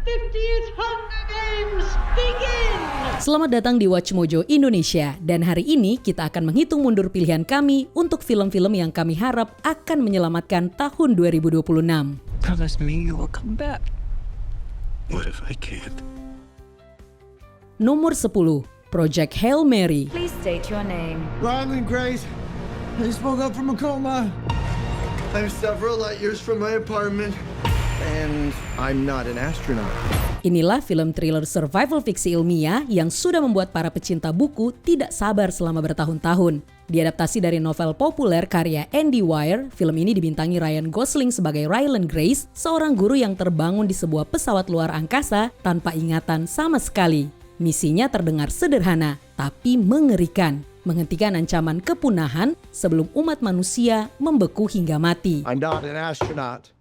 50th Hunger Games begin! Selamat datang di Watch Mojo Indonesia, dan hari ini kita akan menghitung mundur pilihan kami untuk film-film yang kami harap akan menyelamatkan tahun 2026. Promise me you will come back. What if I can't? Nomor 10, Project Hail Mary. Please state your name. Ryland Grace. I just woke up from a coma. I'm several light years from my apartment. And I'm not an astronaut. Inilah film thriller survival fiksi ilmiah yang sudah membuat para pecinta buku tidak sabar selama bertahun-tahun. Diadaptasi dari novel populer karya Andy Weir, film ini dibintangi Ryan Gosling sebagai Ryland Grace, seorang guru yang terbangun di sebuah pesawat luar angkasa tanpa ingatan sama sekali. Misinya terdengar sederhana, tapi mengerikan. Menghentikan ancaman kepunahan sebelum umat manusia membeku hingga mati. I'm not an astronaut.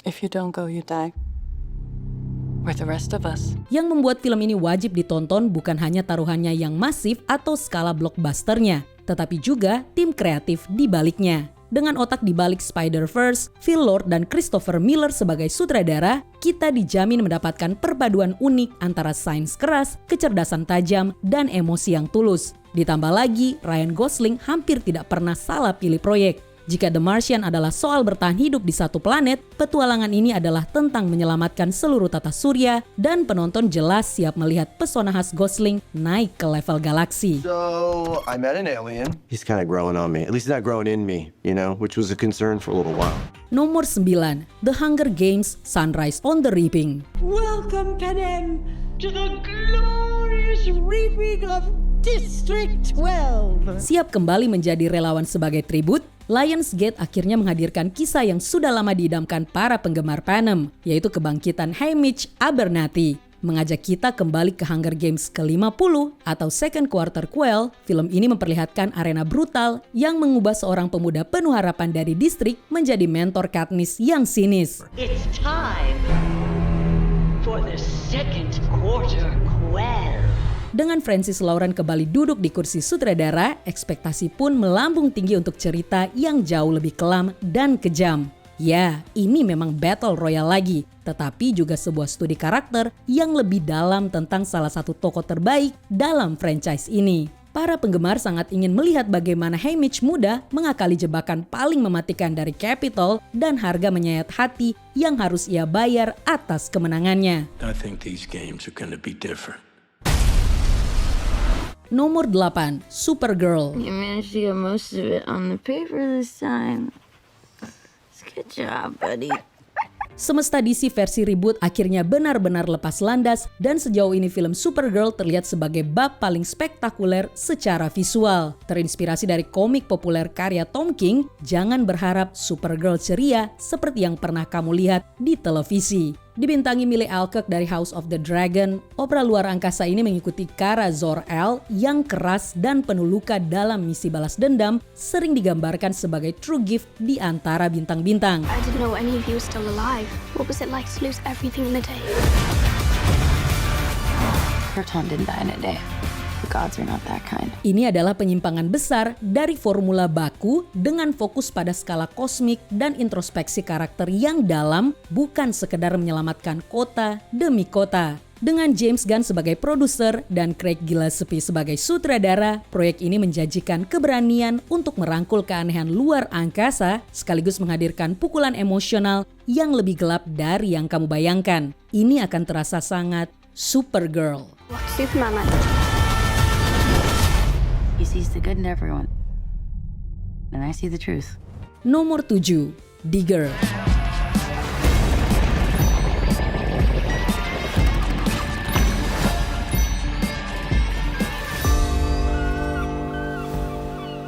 If you don't go, you die. With the rest of us. Yang membuat film ini wajib ditonton bukan hanya taruhannya yang masif atau skala blockbusternya, tetapi juga tim kreatif di baliknya. Dengan otak di balik Spider-Verse, Phil Lord dan Christopher Miller sebagai sutradara, kita dijamin mendapatkan perpaduan unik antara sains keras, kecerdasan tajam, dan emosi yang tulus. Ditambah lagi, Ryan Gosling hampir tidak pernah salah pilih proyek. Jika The Martian adalah soal bertahan hidup di satu planet, petualangan ini adalah tentang menyelamatkan seluruh tata surya, dan penonton jelas siap melihat pesona khas Gosling naik ke level galaksi. So, I met an alien. He's kind of growing on me. At least he's not growing in me, which was a concern for a little while. Nomor 9, The Hunger Games: Sunrise on the Reaping. Welcome, Panem, to the glorious reaping of District 12. Siap kembali menjadi relawan sebagai tribut, Lionsgate akhirnya menghadirkan kisah yang sudah lama diidamkan para penggemar Panem, yaitu kebangkitan Haymitch Abernathy. Mengajak kita kembali ke Hunger Games ke-50 atau Second Quarter Quell, film ini memperlihatkan arena brutal yang mengubah seorang pemuda penuh harapan dari distrik menjadi mentor Katniss yang sinis. It's time for the Second Quarter Quell. Dengan Francis Lawrence kembali duduk di kursi sutradara, ekspektasi pun melambung tinggi untuk cerita yang jauh lebih kelam dan kejam. Ya, ini memang Battle Royale lagi, tetapi juga sebuah studi karakter yang lebih dalam tentang salah satu tokoh terbaik dalam franchise ini. Para penggemar sangat ingin melihat bagaimana Haymitch muda mengakali jebakan paling mematikan dari Capitol dan harga menyayat hati yang harus ia bayar atas kemenangannya. I think these games are gonna be different. Nomor 8, Supergirl. You managed to get most of it on the paper this time. Good job, buddy. Semesta DC versi reboot akhirnya benar-benar lepas landas, dan sejauh ini film Supergirl terlihat sebagai bab paling spektakuler secara visual. Terinspirasi dari komik populer karya Tom King, jangan berharap Supergirl ceria seperti yang pernah kamu lihat di televisi. Dibintangi Millie Alcock dari House of the Dragon, opera luar angkasa ini mengikuti Kara Zor-El yang keras dan penuh luka dalam misi balas dendam, sering digambarkan sebagai true gift di antara bintang-bintang. I didn't know any of you were still alive. What was it like to lose everything in a day? Krypton didn't die in a day. The gods are not that kind. Ini adalah penyimpangan besar dari formula baku dengan fokus pada skala kosmik dan introspeksi karakter yang dalam, bukan sekedar menyelamatkan kota demi kota. Dengan James Gunn sebagai produser dan Craig Gillespie sebagai sutradara, proyek ini menjanjikan keberanian untuk merangkul keanehan luar angkasa sekaligus menghadirkan pukulan emosional yang lebih gelap dari yang kamu bayangkan. Ini akan terasa sangat Supergirl. What's Superman like? He sees the good in everyone. And I see the truth. Nomor 7, Digger.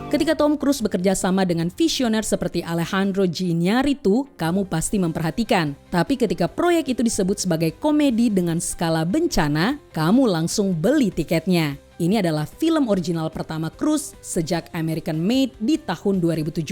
Ketika Tom Cruise bekerja sama dengan visioner seperti Alejandro G. Iñárritu, kamu pasti memperhatikan. Tapi ketika proyek itu disebut sebagai komedi dengan skala bencana, kamu langsung beli tiketnya. Ini adalah film original pertama Cruise sejak American Made di tahun 2017,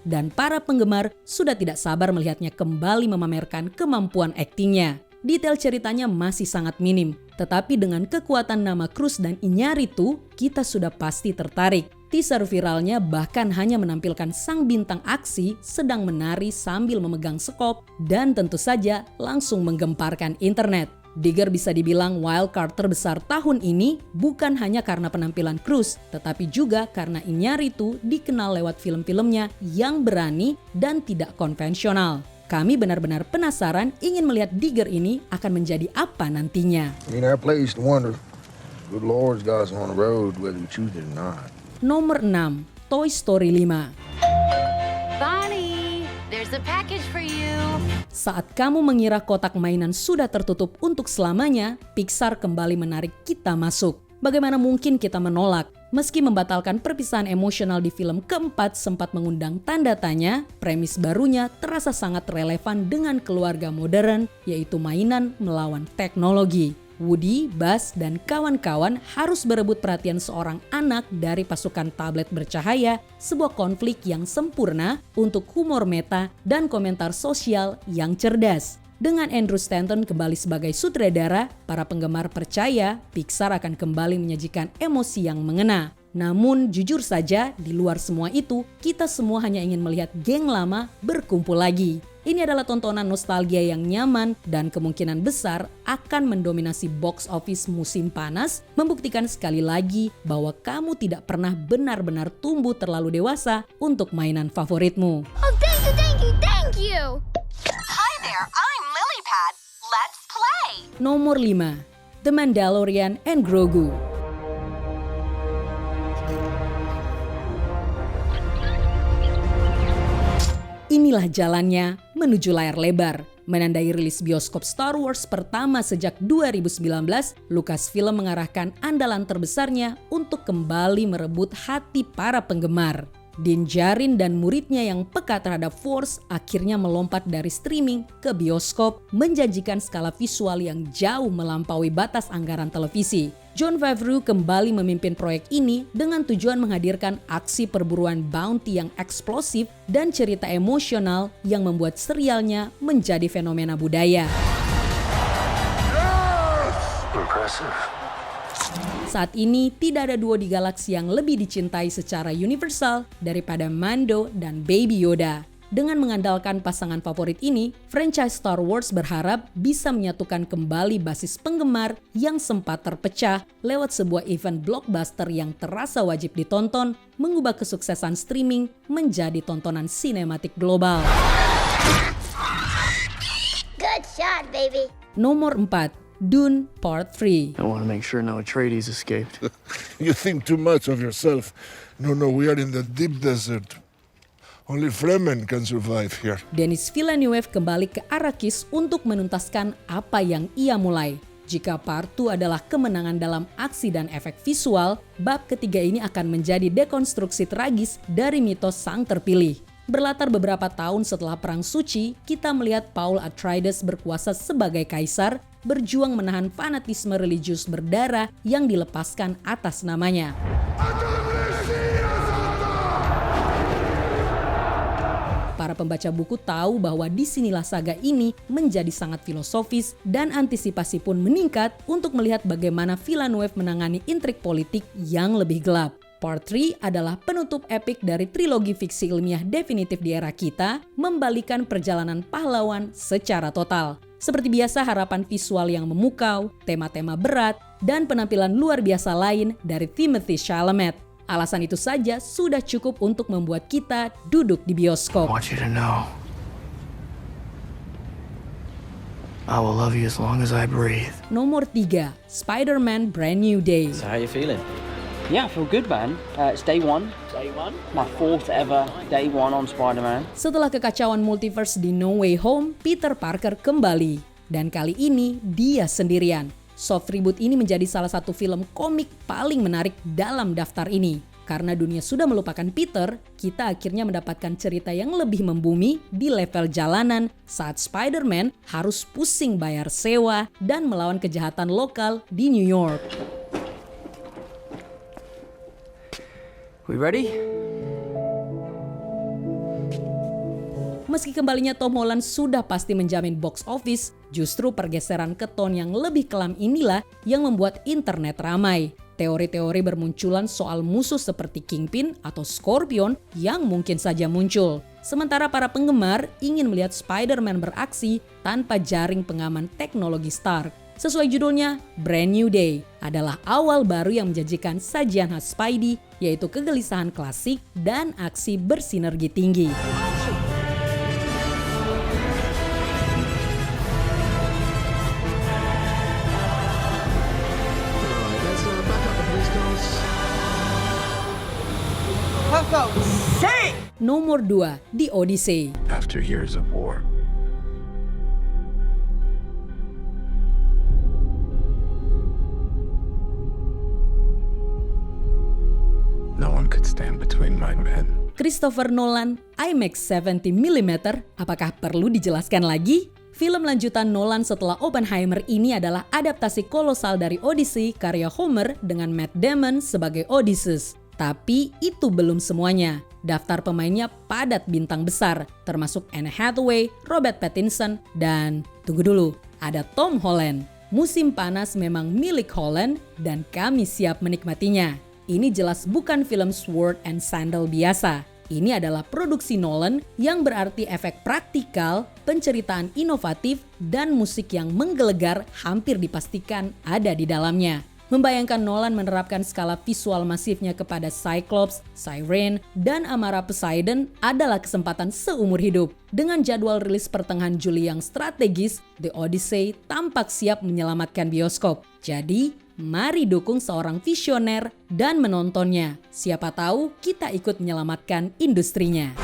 dan para penggemar sudah tidak sabar melihatnya kembali memamerkan kemampuan aktingnya. Detail ceritanya masih sangat minim, tetapi dengan kekuatan nama Cruise dan Iñárritu, kita sudah pasti tertarik. Teaser viralnya bahkan hanya menampilkan sang bintang aksi sedang menari sambil memegang sekop dan tentu saja langsung menggemparkan internet. Digger bisa dibilang wildcard terbesar tahun ini bukan hanya karena penampilan Cruise, tetapi juga karena Iñárritu dikenal lewat film-filmnya yang berani dan tidak konvensional. Kami benar-benar penasaran ingin melihat Digger ini akan menjadi apa nantinya. Ain't our place to wonder. Good Lord's got us on the road whether we choose it or not. Nomor 6, Toy Story 5. Bonnie, there's a package for you. Saat kamu mengira kotak mainan sudah tertutup untuk selamanya, Pixar kembali menarik kita masuk. Bagaimana mungkin kita menolak? Meski membatalkan perpisahan emosional di film keempat sempat mengundang tanda tanya, premis barunya terasa sangat relevan dengan keluarga modern, yaitu mainan melawan teknologi. Woody, Buzz, dan kawan-kawan harus berebut perhatian seorang anak dari pasukan tablet bercahaya, sebuah konflik yang sempurna untuk humor meta dan komentar sosial yang cerdas. Dengan Andrew Stanton kembali sebagai sutradara, para penggemar percaya Pixar akan kembali menyajikan emosi yang mengena. Namun jujur saja, di luar semua itu, kita semua hanya ingin melihat geng lama berkumpul lagi. Ini adalah tontonan nostalgia yang nyaman dan kemungkinan besar akan mendominasi box office musim panas, membuktikan sekali lagi bahwa kamu tidak pernah benar-benar tumbuh terlalu dewasa untuk mainan favoritmu. Oh, thank you, thank you, thank you! Hi there, I'm Lilypad. Let's play. Nomor 5, The Mandalorian and Grogu. Inilah jalannya menuju layar lebar. Menandai rilis bioskop Star Wars pertama sejak 2019, Lucasfilm mengarahkan andalan terbesarnya untuk kembali merebut hati para penggemar. Din Djarin dan muridnya yang peka terhadap Force akhirnya melompat dari streaming ke bioskop, menjanjikan skala visual yang jauh melampaui batas anggaran televisi. Jon Favreau kembali memimpin proyek ini dengan tujuan menghadirkan aksi perburuan bounty yang eksplosif dan cerita emosional yang membuat serialnya menjadi fenomena budaya. Impressive. Saat ini tidak ada duo di galaksi yang lebih dicintai secara universal daripada Mando dan Baby Yoda. Dengan mengandalkan pasangan favorit ini, franchise Star Wars berharap bisa menyatukan kembali basis penggemar yang sempat terpecah lewat sebuah event blockbuster yang terasa wajib ditonton, mengubah kesuksesan streaming menjadi tontonan sinematik global. Good shot, baby! Nomor 4, Dune Part 3. I want to make sure no Atreides escaped. You think too much of yourself. No, we are in the deep desert. Only Fremen can survive here. Denis Villeneuve kembali ke Arrakis untuk menuntaskan apa yang ia mulai. Jika Part 2 adalah kemenangan dalam aksi dan efek visual, bab ketiga ini akan menjadi dekonstruksi tragis dari mitos sang terpilih. Berlatar beberapa tahun setelah Perang Suci, kita melihat Paul Atreides berkuasa sebagai kaisar, berjuang menahan fanatisme religius berdarah yang dilepaskan atas namanya. Para pembaca buku tahu bahwa disinilah saga ini menjadi sangat filosofis dan antisipasi pun meningkat untuk melihat bagaimana Villeneuve menangani intrik politik yang lebih gelap. Part 3 adalah penutup epik dari trilogi fiksi ilmiah definitif di era kita, membalikan perjalanan pahlawan secara total. Seperti biasa, harapan visual yang memukau, tema-tema berat, dan penampilan luar biasa lain dari Timothée Chalamet. Alasan itu saja sudah cukup untuk membuat kita duduk di bioskop. I want you to know I will love you as long as I breathe. Nomor 3, Spider-Man Brand New Day. So how you feeling? Yeah, I feel good, man. It's day one. Day one? My fourth ever day one on Spider-Man. Setelah kekacauan multiverse di No Way Home, Peter Parker kembali. Dan kali ini dia sendirian. Soft reboot ini menjadi salah satu film komik paling menarik dalam daftar ini. Karena dunia sudah melupakan Peter, kita akhirnya mendapatkan cerita yang lebih membumi di level jalanan saat Spider-Man harus pusing bayar sewa dan melawan kejahatan lokal di New York. We ready? Meski kembalinya Tom Holland sudah pasti menjamin box office, justru pergeseran ke tone yang lebih kelam inilah yang membuat internet ramai. Teori-teori bermunculan soal musuh seperti Kingpin atau Scorpion yang mungkin saja muncul. Sementara para penggemar ingin melihat Spider-Man beraksi tanpa jaring pengaman teknologi Stark. Sesuai judulnya, Brand New Day adalah awal baru yang menjanjikan sajian khas Spidey, yaitu kegelisahan klasik dan aksi bersinergi tinggi. Nomor 2, The Odyssey. After years of war, no one could stand between my men. Christopher Nolan, IMAX 70mm, apakah perlu dijelaskan lagi? Film lanjutan Nolan setelah Oppenheimer ini adalah adaptasi kolosal dari Odyssey karya Homer dengan Matt Damon sebagai Odysseus. Tapi itu belum semuanya. Daftar pemainnya padat bintang besar, termasuk Anne Hathaway, Robert Pattinson, dan tunggu dulu, ada Tom Holland. Musim panas memang milik Holland dan kami siap menikmatinya. Ini jelas bukan film Sword and Sandal biasa. Ini adalah produksi Nolan yang berarti efek praktikal, penceritaan inovatif, dan musik yang menggelegar hampir dipastikan ada di dalamnya. Membayangkan Nolan menerapkan skala visual masifnya kepada Cyclops, Siren, dan amarah Poseidon adalah kesempatan seumur hidup. Dengan jadwal rilis pertengahan Juli yang strategis, The Odyssey tampak siap menyelamatkan bioskop. Jadi, mari dukung seorang visioner dan menontonnya. Siapa tahu kita ikut menyelamatkan industrinya.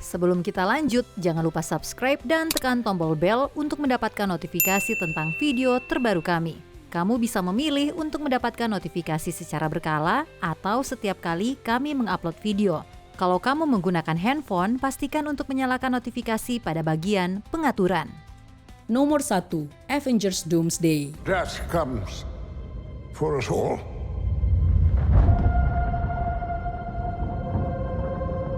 Sebelum kita lanjut, jangan lupa subscribe dan tekan tombol bel untuk mendapatkan notifikasi tentang video terbaru kami. Kamu bisa memilih untuk mendapatkan notifikasi secara berkala atau setiap kali kami mengupload video. Kalau kamu menggunakan handphone, pastikan untuk menyalakan notifikasi pada bagian pengaturan. Nomor 1, Avengers Doomsday. Death comes for us all.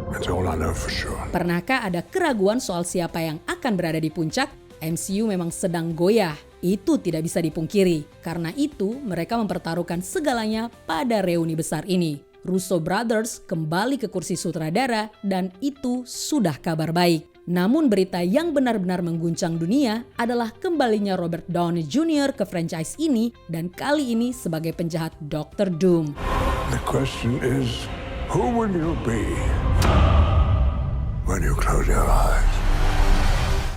That's all I know for sure. Pernahkah ada keraguan soal siapa yang akan berada di puncak? MCU memang sedang goyah. Itu tidak bisa dipungkiri. Karena itu, mereka mempertaruhkan segalanya pada reuni besar ini. Russo Brothers kembali ke kursi sutradara dan itu sudah kabar baik. Namun berita yang benar-benar mengguncang dunia adalah kembalinya Robert Downey Jr. ke franchise ini dan kali ini sebagai penjahat Dr. Doom. The question is, who will you be when you close your eyes?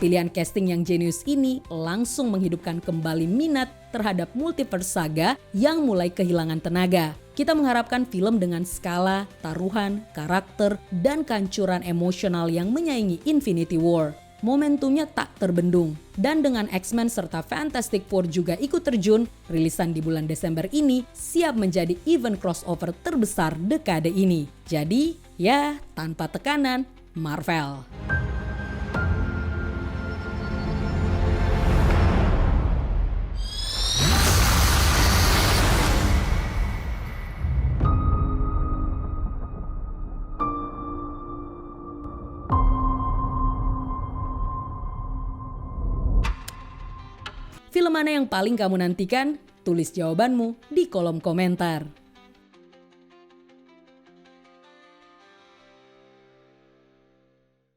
Pilihan casting yang jenius ini langsung menghidupkan kembali minat terhadap multiverse saga yang mulai kehilangan tenaga. Kita mengharapkan film dengan skala, taruhan, karakter, dan kehancuran emosional yang menyaingi Infinity War. Momentumnya tak terbendung. Dan dengan X-Men serta Fantastic Four juga ikut terjun, rilisan di bulan Desember ini siap menjadi event crossover terbesar dekade ini. Jadi, ya tanpa tekanan, Marvel. Film mana yang paling kamu nantikan? Tulis jawabanmu di kolom komentar.